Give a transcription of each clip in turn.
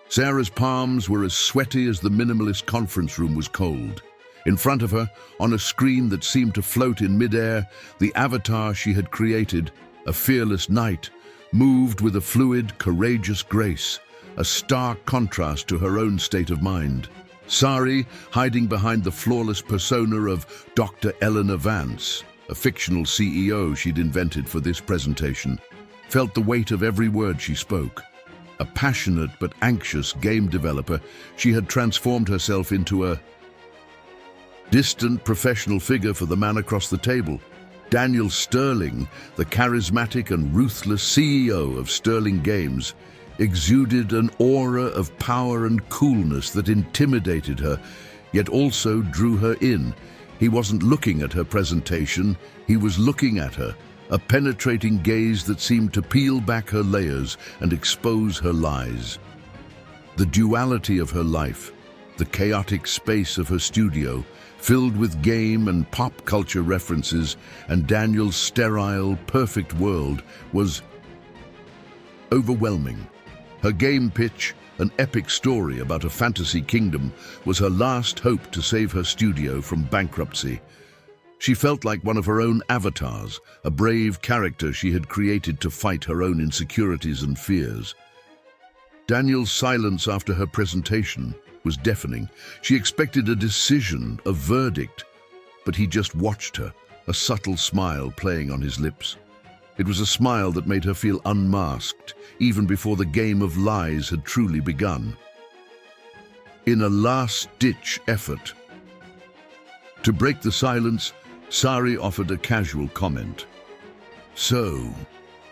Sarah's palms were as sweaty as the minimalist conference room was cold. In front of her, on a screen that seemed to float in midair, the avatar she had created, a fearless knight, moved with a fluid, courageous grace, a stark contrast to her own state of mind. Sari, hiding behind the flawless persona of Dr. Eleanor Vance, a fictional CEO she'd invented for this presentation, felt the weight of every word she spoke. A passionate but anxious game developer, she had transformed herself into a distant professional figure for the man across the table. Daniel Sterling, the charismatic and ruthless CEO of Sterling Games, exuded an aura of power and coolness that intimidated her, yet also drew her in. He wasn't looking at her presentation, he was looking at her, a penetrating gaze that seemed to peel back her layers and expose her lies. The duality of her life, the chaotic space of her studio, filled with game and pop culture references, and Daniel's sterile, perfect world, was overwhelming. Her game pitch, an epic story about a fantasy kingdom, was her last hope to save her studio from bankruptcy. She felt like one of her own avatars, a brave character she had created to fight her own insecurities and fears. Daniel's silence after her presentation was deafening. She expected a decision, a verdict, but he just watched her, a subtle smile playing on his lips. It was a smile that made her feel unmasked, even before the game of lies had truly begun. In a last-ditch effort to break the silence, Sari offered a casual comment. "So,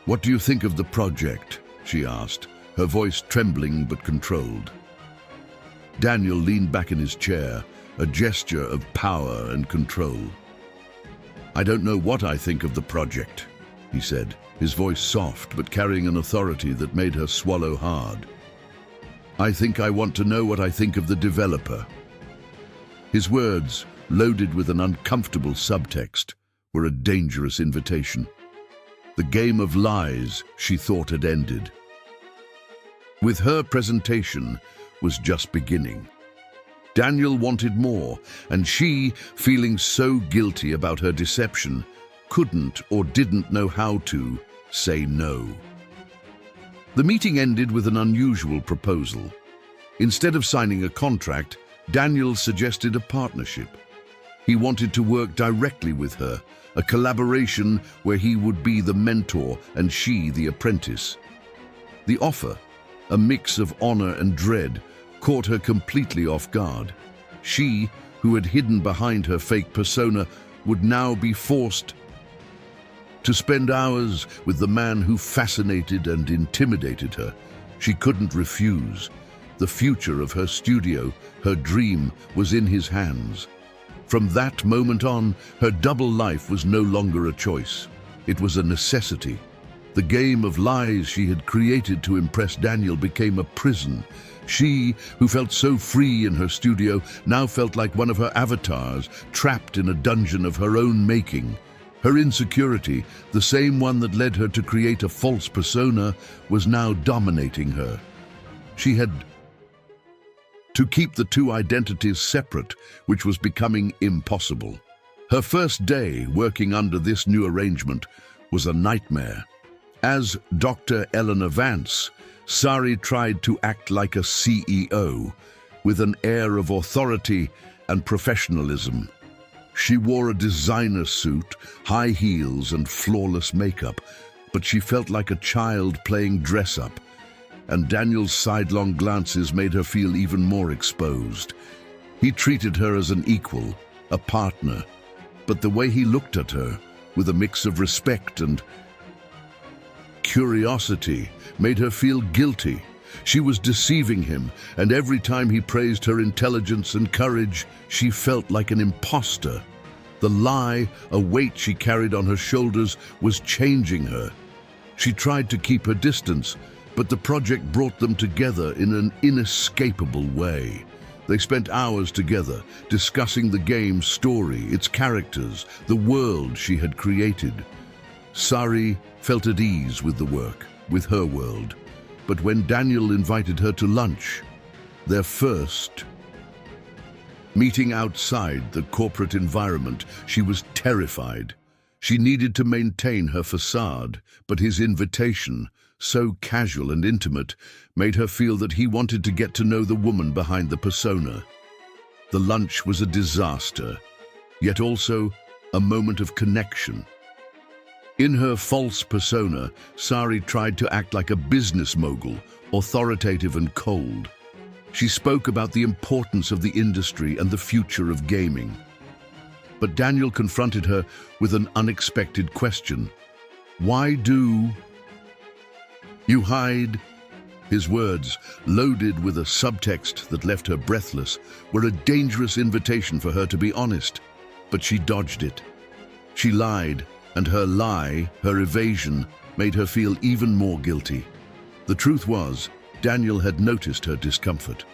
what do you think of the project?" she asked, her voice trembling but controlled. Daniel leaned back in his chair, a gesture of power and control. "I don't know what I think of the project," he said, his voice soft but carrying an authority that made her swallow hard. "I think I want to know what I think of the developer." His words, loaded with an uncomfortable subtext, were a dangerous invitation. The game of lies she thought had ended. With her presentation was just beginning. Daniel wanted more, and she, feeling so guilty about her deception, couldn't or didn't know how to say no. The meeting ended with an unusual proposal. Instead of signing a contract, Daniel suggested a partnership. He wanted to work directly with her, a collaboration where he would be the mentor and she the apprentice. The offer, a mix of honor and dread, caught her completely off guard. She, who had hidden behind her fake persona, would now be forced to spend hours with the man who fascinated and intimidated her. She couldn't refuse. The future of her studio, her dream, was in his hands. From that moment on, her double life was no longer a choice. It was a necessity. The game of lies she had created to impress Daniel became a prison. She, who felt so free in her studio, now felt like one of her avatars, trapped in a dungeon of her own making. Her insecurity, the same one that led her to create a false persona, was now dominating her. She had to keep the two identities separate, which was becoming impossible. Her first day working under this new arrangement was a nightmare. As Dr. Eleanor Vance, Sari tried to act like a CEO, with an air of authority and professionalism. She wore a designer suit, high heels, and flawless makeup, but she felt like a child playing dress-up, and Daniel's sidelong glances made her feel even more exposed. He treated her as an equal, a partner, but the way he looked at her, with a mix of respect and curiosity, made her feel guilty. She was deceiving him, and every time he praised her intelligence and courage, she felt like an impostor. The lie, a weight she carried on her shoulders, was changing her. She tried to keep her distance, but the project brought them together in an inescapable way. They spent hours together, discussing the game's story, its characters, the world she had created. Sari felt at ease with the work, with her world. But when Daniel invited her to lunch, their first meeting outside the corporate environment, she was terrified. She needed to maintain her facade, but his invitation, so casual and intimate, made her feel that he wanted to get to know the woman behind the persona. The lunch was a disaster, yet also a moment of connection. In her false persona, Sari tried to act like a business mogul, authoritative and cold. She spoke about the importance of the industry and the future of gaming. But Daniel confronted her with an unexpected question. "Why do you hide?" His words, loaded with a subtext that left her breathless, were a dangerous invitation for her to be honest. But she dodged it. She lied, and her lie, her evasion, made her feel even more guilty. The truth was, Daniel had noticed her discomfort.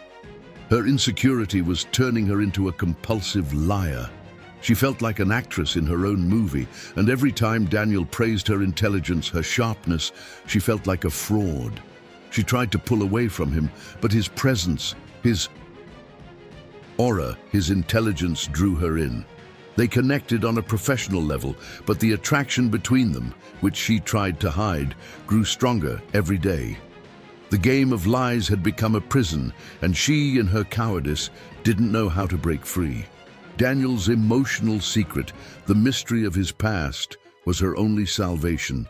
Her insecurity was turning her into a compulsive liar. She felt like an actress in her own movie, and every time Daniel praised her intelligence, her sharpness, she felt like a fraud. She tried to pull away from him, but his presence, his aura, his intelligence drew her in. They connected on a professional level, but the attraction between them, which she tried to hide, grew stronger every day. The game of lies had become a prison, and she, in her cowardice, didn't know how to break free. Daniel's emotional secret, the mystery of his past, was her only salvation.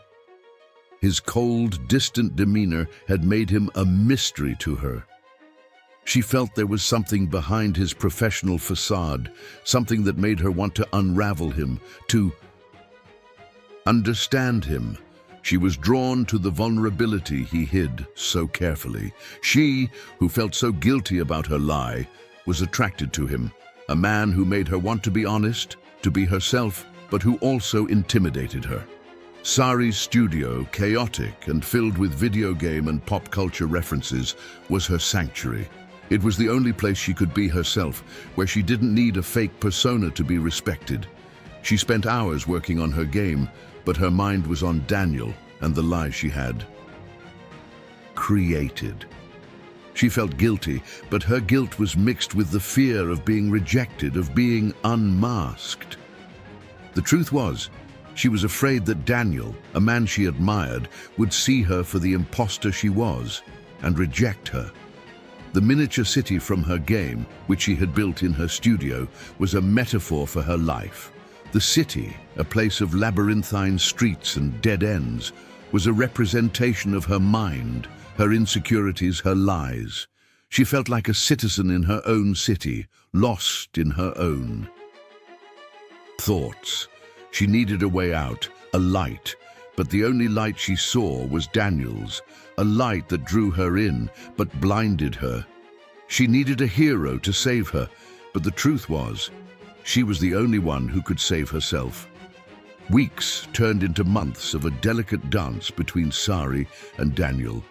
His cold, distant demeanor had made him a mystery to her. She felt there was something behind his professional facade, something that made her want to unravel him, to understand him. She was drawn to the vulnerability he hid so carefully. She, who felt so guilty about her lie, was attracted to him, a man who made her want to be honest, to be herself, but who also intimidated her. Sari's studio, chaotic and filled with video game and pop culture references, was her sanctuary. It was the only place she could be herself, where she didn't need a fake persona to be respected. She spent hours working on her game, but her mind was on Daniel and the lies she had created. She felt guilty, but her guilt was mixed with the fear of being rejected, of being unmasked. The truth was, she was afraid that Daniel, a man she admired, would see her for the impostor she was and reject her. The miniature city from her game, which she had built in her studio, was a metaphor for her life. The city, a place of labyrinthine streets and dead ends, was a representation of her mind, her insecurities, her lies. She felt like a citizen in her own city, lost in her own thoughts. She needed a way out, a light, but the only light she saw was Daniel's, a light that drew her in, but blinded her. She needed a hero to save her, but the truth was, she was the only one who could save herself. Weeks turned into months of a delicate dance between Sari and Daniel.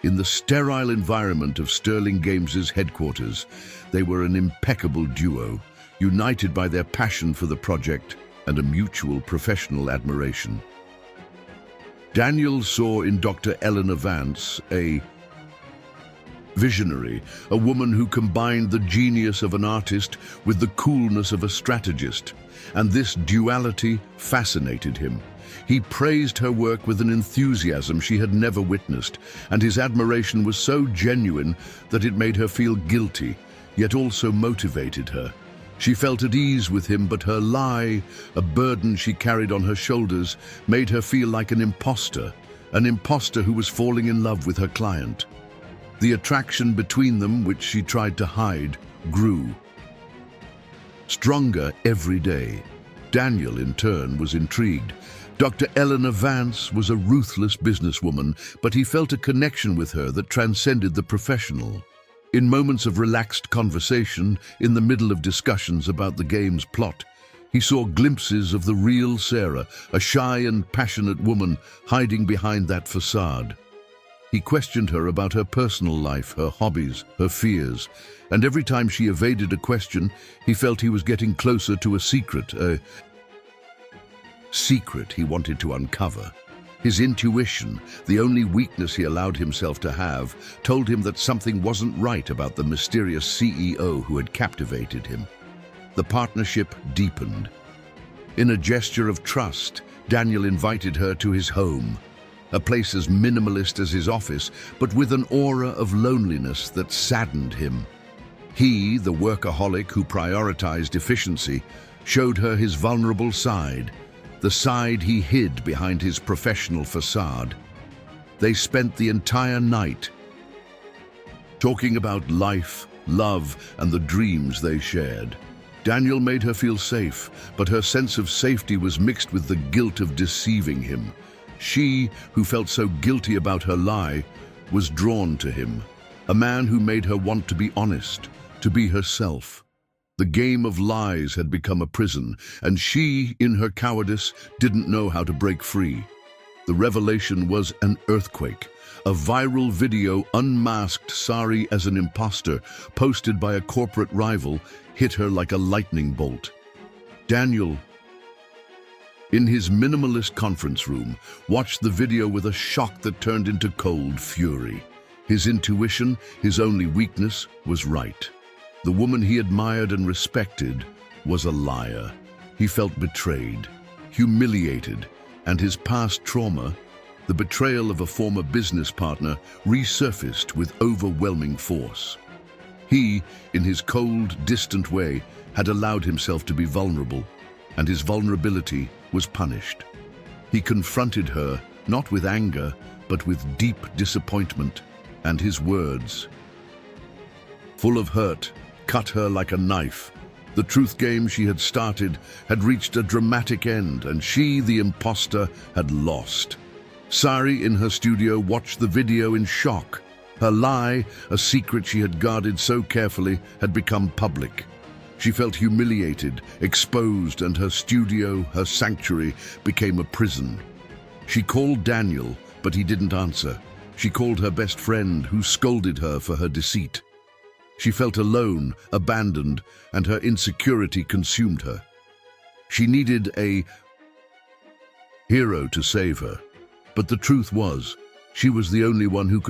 In the sterile environment of Sterling Games' headquarters, they were an impeccable duo, united by their passion for the project and a mutual professional admiration. Daniel saw in Dr. Eleanor Vance a visionary, a woman who combined the genius of an artist with the coolness of a strategist, and this duality fascinated him. He praised her work with an enthusiasm she had never witnessed, and his admiration was so genuine that it made her feel guilty, yet also motivated her. She felt at ease with him, but her lie, a burden she carried on her shoulders, made her feel like an impostor who was falling in love with her client. The attraction between them, which she tried to hide, grew stronger every day. Daniel, in turn, was intrigued. Dr. Eleanor Vance was a ruthless businesswoman, but he felt a connection with her that transcended the professional. In moments of relaxed conversation, in the middle of discussions about the game's plot, he saw glimpses of the real Sarah, a shy and passionate woman hiding behind that facade. He questioned her about her personal life, her hobbies, her fears, and every time she evaded a question, he felt he was getting closer to a secret he wanted to uncover. His intuition, the only weakness he allowed himself to have, told him that something wasn't right about the mysterious CEO who had captivated him. The partnership deepened. In a gesture of trust, Daniel invited her to his home, a place as minimalist as his office, but with an aura of loneliness that saddened him. He, the workaholic who prioritized efficiency, showed her his vulnerable side, the side he hid behind his professional facade. They spent the entire night talking about life, love, and the dreams they shared. Daniel made her feel safe, but her sense of safety was mixed with the guilt of deceiving him. She, who felt so guilty about her lie, was drawn to him, a man who made her want to be honest, to be herself. The game of lies had become a prison, and she, in her cowardice, didn't know how to break free. The revelation was an earthquake. A viral video unmasked Sari as an impostor, posted by a corporate rival, hit her like a lightning bolt. Daniel, in his minimalist conference room, watched the video with a shock that turned into cold fury. His intuition, his only weakness, was right. The woman he admired and respected was a liar. He felt betrayed, humiliated, and his past trauma, the betrayal of a former business partner, resurfaced with overwhelming force. He, in his cold, distant way, had allowed himself to be vulnerable, and his vulnerability was punished. He confronted her, not with anger, but with deep disappointment, and his words, full of hurt, cut her like a knife. The truth game she had started had reached a dramatic end, and she, the imposter, had lost. Sari, in her studio, watched the video in shock. Her lie, a secret she had guarded so carefully, had become public. She felt humiliated, exposed, and her studio, her sanctuary, became a prison. She called Daniel, but he didn't answer. She called her best friend, who scolded her for her deceit. She felt alone, abandoned, and her insecurity consumed her. She needed a hero to save her. But the truth was, she was the only one who could